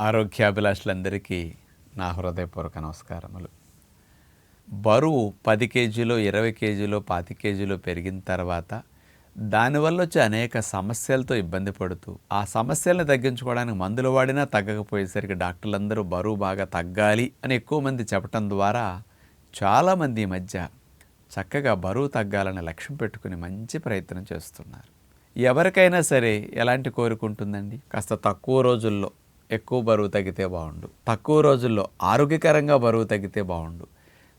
ఆరోగ్యాభిలాషులందరికీ నా హృదయపూర్వక నమస్కారములు. బరువు 10 కేజీలో 20 కేజీలో 25 కేజీలో పెరిగిన తర్వాత దానివల్ల వచ్చే అనేక సమస్యలతో ఇబ్బంది పడుతూ ఆ సమస్యలను తగ్గించుకోవడానికి మందులు వాడినా తగ్గకపోయేసరికి డాక్టర్లందరూ బరువు బాగా తగ్గాలి అని ఎక్కువ మంది చెప్పటం ద్వారా చాలామంది ఈ మధ్య చక్కగా బరువు తగ్గాలని లక్ష్యం పెట్టుకుని మంచి ప్రయత్నం చేస్తున్నారు. ఎవరికైనా సరే ఎలాంటి కోరిక ఉంటుందండి? కాస్త తక్కువ రోజుల్లో ఎక్కువ బరువు తగ్గితే బాగుండు, తక్కువ రోజుల్లో ఆరోగ్యకరంగా బరువు తగ్గితే బాగుండు,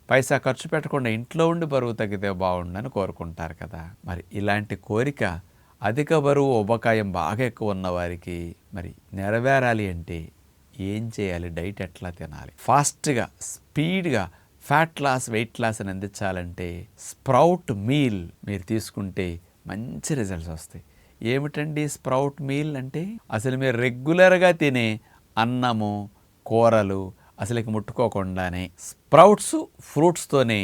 పైసా ఖర్చు పెట్టకుండా ఇంట్లో ఉండి బరువు తగ్గితే బాగుండు అని కోరుకుంటారు కదా. మరి ఇలాంటి కోరిక అధిక బరువు ఉబకాయం బాగా ఎక్కువ ఉన్నవారికి మరి నెరవేరాలి అంటే ఏం చేయాలి? డైట్ ఎట్లా తినాలి? ఫాస్ట్గా స్పీడ్గా ఫ్యాట్ లాస్ వెయిట్ లాస్ని అందించాలంటే స్ప్రౌట్ మీల్ మీరు తీసుకుంటే మంచి రిజల్ట్స్ వస్తాయి. ఏమిటండి స్ప్రౌట్ మీల్ అంటే? అసలు మీరు రెగ్యులర్గా తినే అన్నము కూరలు అసలుకి ముట్టుకోకుండానే స్ప్రౌట్స్ ఫ్రూట్స్తోనే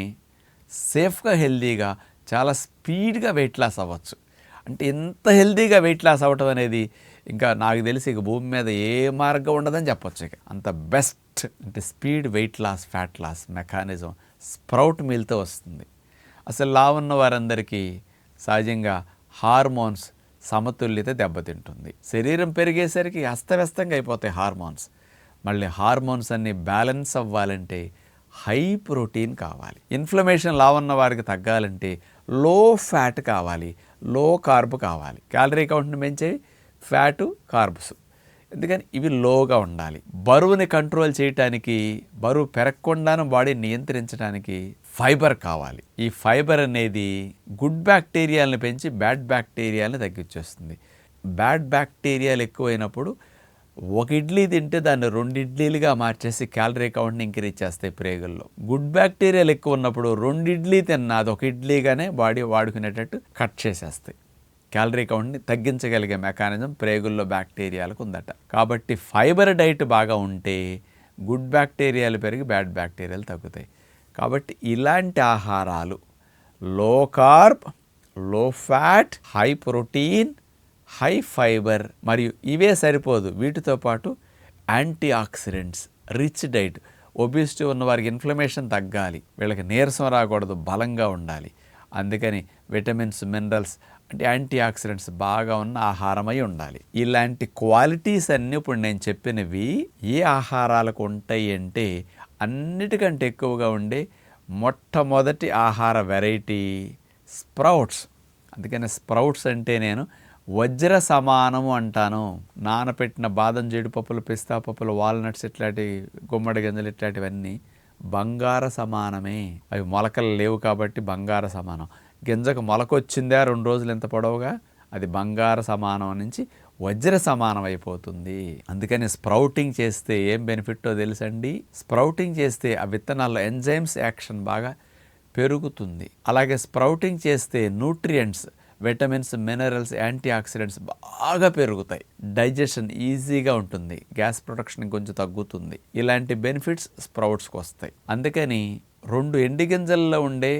సేఫ్గా హెల్దీగా చాలా స్పీడ్గా వెయిట్ లాస్ అవ్వచ్చు. అంటే ఎంత హెల్దీగా వెయిట్ లాస్ అవ్వటం అనేది ఇంకా నాకు తెలిసి ఇక భూమి మీద ఏ మార్గం ఉండదని చెప్పొచ్చు. ఇక అంత బెస్ట్ అంటే speed weight loss fat loss mechanism sprout మీల్తో వస్తుంది. అసలు లావు ఉన్న వారందరికీ సహజంగా హార్మోన్స్ సమతుల్యత దెబ్బతింటుంది. శరీరం పెరిగేసరికి అస్తవ్యస్తంగా అయిపోతాయి హార్మోన్స్. మళ్ళీ హార్మోన్స్ అన్నీ బ్యాలెన్స్ అవ్వాలంటే హై ప్రోటీన్ కావాలి. ఇన్ఫ్లమేషన్ లావున్న వారికి తగ్గాలంటే లో ఫ్యాట్ కావాలి, లో కార్బ్ కావాలి. క్యాలరీ కౌంట్ని పెంచేవి ఫ్యాటు కార్బ్స్. ఎందుకని ఇవి లోగా ఉండాలి. బరువుని కంట్రోల్ చేయటానికి, బరువు పెరగకుండాను బాడీ నియంత్రించడానికి ఫైబర్ కావాలి. ఈ ఫైబర్ అనేది గుడ్ బ్యాక్టీరియాలను పెంచి బ్యాడ్ బ్యాక్టీరియాలను తగ్గించేస్తుంది. బ్యాడ్ బ్యాక్టీరియాలు ఎక్కువైనప్పుడు ఒక ఇడ్లీ తింటే దాన్ని 2 ఇడ్లీలుగా మార్చేసి క్యాలరీ కౌంట్ని ఇంక్రీజ్ చేస్తాయి ప్రేగుల్లో. గుడ్ బ్యాక్టీరియాలు ఎక్కువ ఉన్నప్పుడు 2 ఇడ్లీ తిన్నా అది 1 ఇడ్లీగానే బాడీ వాడుకునేటట్టు కట్ చేసేస్తాయి. క్యాలరీ కౌంట్ని తగ్గించగలిగే మెకానిజం ప్రేగుల్లో బ్యాక్టీరియాలకు ఉందట. కాబట్టి ఫైబర్ డైట్ బాగా ఉంటే గుడ్ బ్యాక్టీరియాలు పెరిగి బ్యాడ్ బ్యాక్టీరియాలు తగ్గుతాయి. కాబట్టి ఇలాంటి ఆహారాలు low carb, low fat, high protein, high fibre మరియు ఇవే సరిపోదు, వీటితో పాటు antioxidants rich diet. Obesity ఉన్న వారికి ఇన్ఫ్లమేషన్ తగ్గాలి, వీళ్ళకి నీరసం రాకూడదు, బలంగా ఉండాలి. అందుకని విటమిన్స్ మినరల్స్ అంటే యాంటీ ఆక్సిడెంట్స్ బాగా ఉన్న ఆహారమై ఉండాలి. ఇలాంటి క్వాలిటీస్ అన్నీ ఇప్పుడు నేను చెప్పినవి ఏ ఆహారాలకు ఉంటాయి అంటే అన్నిటికంటే ఎక్కువగా ఉండే మొట్టమొదటి ఆహార వెరైటీ స్ప్రౌట్స్. అందుకని స్ప్రౌట్స్ అంటే నేను వజ్ర సమానము అంటాను. నానపెట్టిన బాదం, జీడిపప్పులు, పిస్తా పప్పులు, వాల్నట్స్ ఇట్లాంటి గుమ్మడి గింజలు ఇట్లాంటివన్నీ బంగార సమానమే. అవి మొలకలు లేవు కాబట్టి బంగార సమానం. గింజకు మొలకొచ్చిందా 2 రోజులు ఎంత పొడవుగా అది బంగార సమానం నుంచి వజ్ర సమానం అయిపోతుంది. అందుకని స్ప్రౌటింగ్ చేస్తే ఏం బెనిఫిట్టో తెలుసండి? స్ప్రౌటింగ్ చేస్తే ఆ విత్తనాల్లో ఎంజైమ్స్ యాక్షన్ బాగా పెరుగుతుంది. అలాగే స్ప్రౌటింగ్ చేస్తే nutrients, vitamins, minerals, antioxidants బాగా పెరుగుతాయి. డైజెషన్ ఈజీగా ఉంటుంది, గ్యాస్ ప్రొడక్షన్ కొంచెం తగ్గుతుంది. ఇలాంటి బెనిఫిట్స్ స్ప్రౌట్స్కి వస్తాయి. అందుకని 2 ఎండి గింజల్లో ఉండే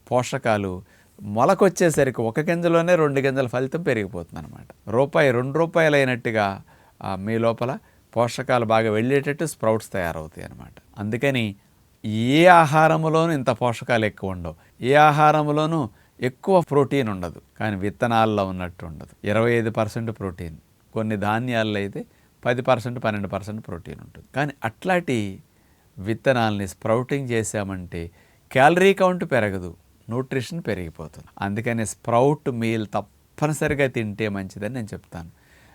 పోషకాలు మొలకొచ్చేసరికి 1 గింజలోనే 2 గింజల ఫలితం పెరిగిపోతుంది అనమాట. రూపాయి 2 రూపాయలు అయినట్టుగా మీ లోపల పోషకాలు బాగా వెళ్ళేటట్టు స్ప్రౌట్స్ తయారవుతాయి అన్నమాట. అందుకని ఏ ఆహారంలోనూ ఇంత పోషకాలు ఎక్కువ ఉండవు, ఏ ఆహారంలోనూ ఎక్కువ ప్రోటీన్ ఉండదు. కానీ విత్తనాల్లో ఉన్నట్టు ఉండదు. 25% ప్రోటీన్, కొన్ని ధాన్యాల్లో అయితే 10% 12% ప్రోటీన్ ఉంటుంది. కానీ అట్లాంటి విత్తనాలని స్ప్రౌటింగ్ చేసామంటే క్యాలరీ కౌంట్ పెరగదు, న్యూట్రిషన్ పెరిగిపోతుంది. అందుకని స్ప్రౌట్ మీల్ తప్పనిసరిగా తింటే మంచిదని నేను చెప్తాను.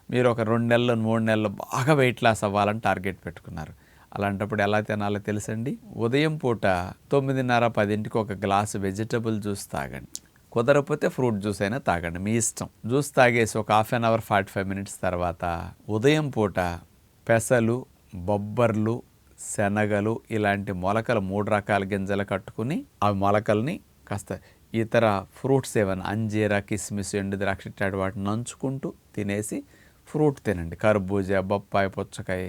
మీరు ఒక 2 నెలలు 3 నెలలు బాగా వెయిట్ లాస్ అవ్వాలని టార్గెట్ పెట్టుకున్నారు. అలాంటప్పుడు ఎలా తినాలో తెలుసండి? ఉదయం పూట 9:30 10కి ఒక గ్లాసు వెజిటబుల్ జ్యూస్ తాగండి. కుదరకపోతే ఫ్రూట్ జ్యూస్ అయినా తాగండి, మీ ఇష్టం. జ్యూస్ తాగేసి ఒక 1/2 అవర్ 45 మినిట్స్ తర్వాత ఉదయం పూట పెసలు, బొబ్బర్లు, శనగలు ఇలాంటి మొలకలు 3 రకాల గింజలు కట్టుకుని ఆ మొలకల్ని కాస్త ఇతర ఫ్రూట్స్ ఏమైనా అంజీరా, కిస్మిస్, ఎండు ద్రాక్ష ఇట్లాంటి వాటిని నంచుకుంటూ తినేసి ఫ్రూట్ తినండి. కర్బూజా, బొప్పాయి, పుచ్చకాయ,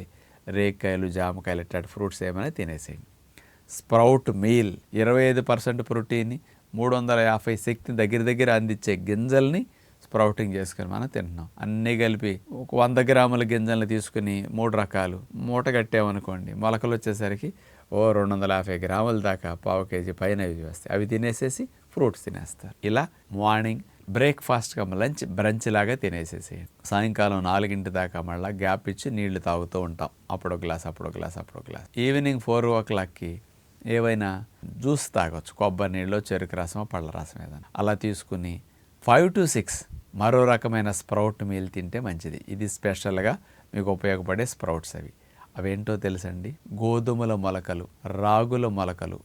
రేకాయలు, జామకాయలు ఇట్లాంటి ఫ్రూట్స్ ఏమైనా తినేసేయండి. స్ప్రౌట్ మీల్ 25% ప్రోటీన్, 350 శక్తి దగ్గర అందించే గింజల్ని స్ప్రౌటింగ్ చేసుకుని మనం తింటున్నాం. అన్నీ కలిపి ఒక 100 గ్రాముల గింజల్ని తీసుకుని 3 రకాలు మూట కట్టామనుకోండి, మొలకలు వచ్చేసరికి 250 గ్రాముల దాకా, పావు కేజీ పైన ఇవి వస్తాయి. అవి తినేసేసి ఫ్రూట్స్ తినేస్తారు. ఇలా మార్నింగ్ బ్రేక్ఫాస్ట్గా బ్రంచ్ లాగా తినేసేసేయండి. సాయంకాలం 4 దాకా మళ్ళీ గ్యాప్ ఇచ్చి నీళ్లు తాగుతూ ఉంటాం. అప్పుడో గ్లాస్, అప్పుడో గ్లాస్, అప్పుడో గ్లాస్. ఈవినింగ్ 4 o'clockకి ఏవైనా జ్యూస్ తాగొచ్చు, కొబ్బరి నీళ్ళు, చెరుకు రసం, పళ్ళ రసం ఏదైనా. అలా తీసుకుని 5 to 6 మరో రకమైన స్ప్రౌట్ మీల్ తింటే మంచిది. ఇది స్పెషల్గా మీకు ఉపయోగపడే స్ప్రౌట్స్. అవేంటో తెలుసండి? గోధుమల మొలకలు, రాగుల మొలకలు,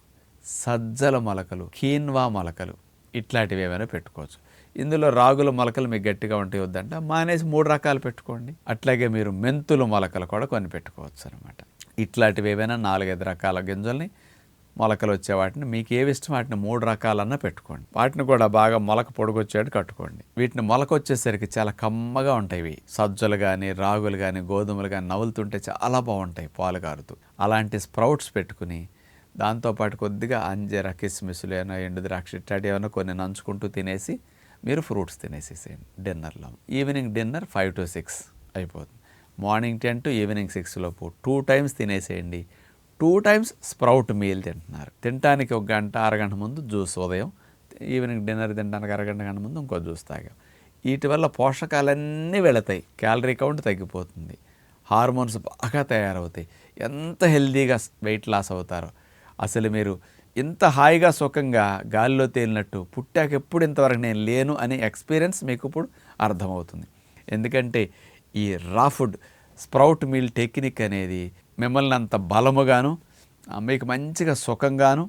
సజ్జల మొలకలు, కీన్వా మొలకలు, ఇట్లాంటివి ఏమైనా పెట్టుకోవచ్చు. ఇందులో రాగుల మొలకలు మీకు గట్టిగా ఉంటాయి వద్దంటే మానేసి 3 రకాలు పెట్టుకోండి. అట్లాగే మీరు మెంతుల మొలకలు కూడా కొన్ని పెట్టుకోవచ్చు అనమాట. ఇట్లాంటివి ఏవైనా 4-5 రకాల గింజల్ని, మొలకలు వచ్చే వాటిని మీకు ఏవి ఇష్టం వాటిని 3 రకాలన్నా పెట్టుకోండి. వాటిని కూడా బాగా మొలక పొడుగొచ్చేట్టు కట్టుకోండి. వీటిని మొలక వచ్చేసరికి చాలా కమ్మగా ఉంటాయి. ఇవి సజ్జలు కానీ, రాగులు కానీ, గోధుమలు కానీ నవ్వులుతుంటే చాలా బాగుంటాయి పాలు కారుతూ. అలాంటి స్ప్రౌట్స్ పెట్టుకుని దాంతోపాటు కొద్దిగా అంజీర, కిస్మిస్లు, ఏమైనా ఎండు ద్రాక్ష ఇట్లాంటివి ఏమైనా కొన్ని నంచుకుంటూ తినేసి మీరు ఫ్రూట్స్ తినేసేసేయండి డిన్నర్లో. ఈవినింగ్ డిన్నర్ 5 to 6 అయిపోతుంది. మార్నింగ్ 10 to ఈవినింగ్ 6 లోపు 2 times తినేసేయండి. 2 times స్ప్రౌట్ మీల్ తింటున్నారు. తినడానికి 1 గంట, అరగంట ముందు జ్యూస్ ఉదయం, ఈవినింగ్ డిన్నర్ తినడానికి అరగంట గంట ముందు ఇంకో జ్యూస్ తాగాం. వీటి వల్ల పోషకాలన్నీ వెళతాయి, క్యాలరీ కౌంట్ తగ్గిపోతుంది, హార్మోన్స్ బాగా తయారవుతాయి. ఎంత హెల్తీగా వెయిట్ లాస్ అవుతారో. అసలు మీరు ఇంత హాయిగా సుఖంగా గాలిలో తేలినట్టు పుట్టాక ఎప్పుడు ఇంతవరకు నేను లేను అనే ఎక్స్పీరియన్స్ మీకు ఇప్పుడు అర్థమవుతుంది. ఎందుకంటే ఈ రా ఫుడ్ స్ప్రౌట్ మీల్ టెక్నిక్ అనేది మిమ్మల్ని అంత బలముగాను, మీకు మంచిగా సుఖంగాను,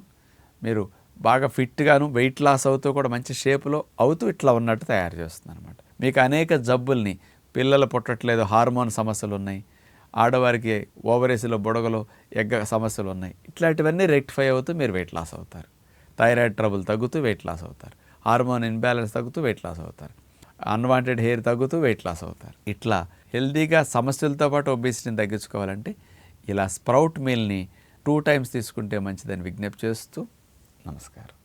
మీరు బాగా ఫిట్గాను, వెయిట్ లాస్ అవుతూ కూడా మంచి షేప్లో అవుతూ ఇట్లా ఉన్నట్టు తయారు చేస్తుంది అనమాట. మీకు అనేక జబ్బుల్ని, పిల్లలు పుట్టట్లేదు, హార్మోన్ సమస్యలు ఉన్నాయి, ఆడవారికి ఓవరేసిలో బుడగలు, ఎగ్గ సమస్యలు ఉన్నాయి. ఇట్లాంటివన్నీ రెక్టిఫై అవుతూ మీరు వెయిట్ లాస్ అవుతారు. థైరాయిడ్ ట్రబుల్ తగ్గుతూ వెయిట్ లాస్ అవుతారు. హార్మోన్ ఇన్బ్యాలెన్స్ తగ్గుతూ వెయిట్ లాస్ అవుతారు. అన్వాంటెడ్ హెయిర్ తగ్గుతూ వెయిట్ లాస్ అవుతారు. ఇట్లా హెల్తీగా సమస్యలతో పాటు ఒబేసిటీని తగ్గించుకోవాలంటే ఇలా స్ప్రౌట్ మీల్ని 2 times తీసుకుంటే మంచిదని విజ్ఞప్తి చేస్తూ నమస్కారం.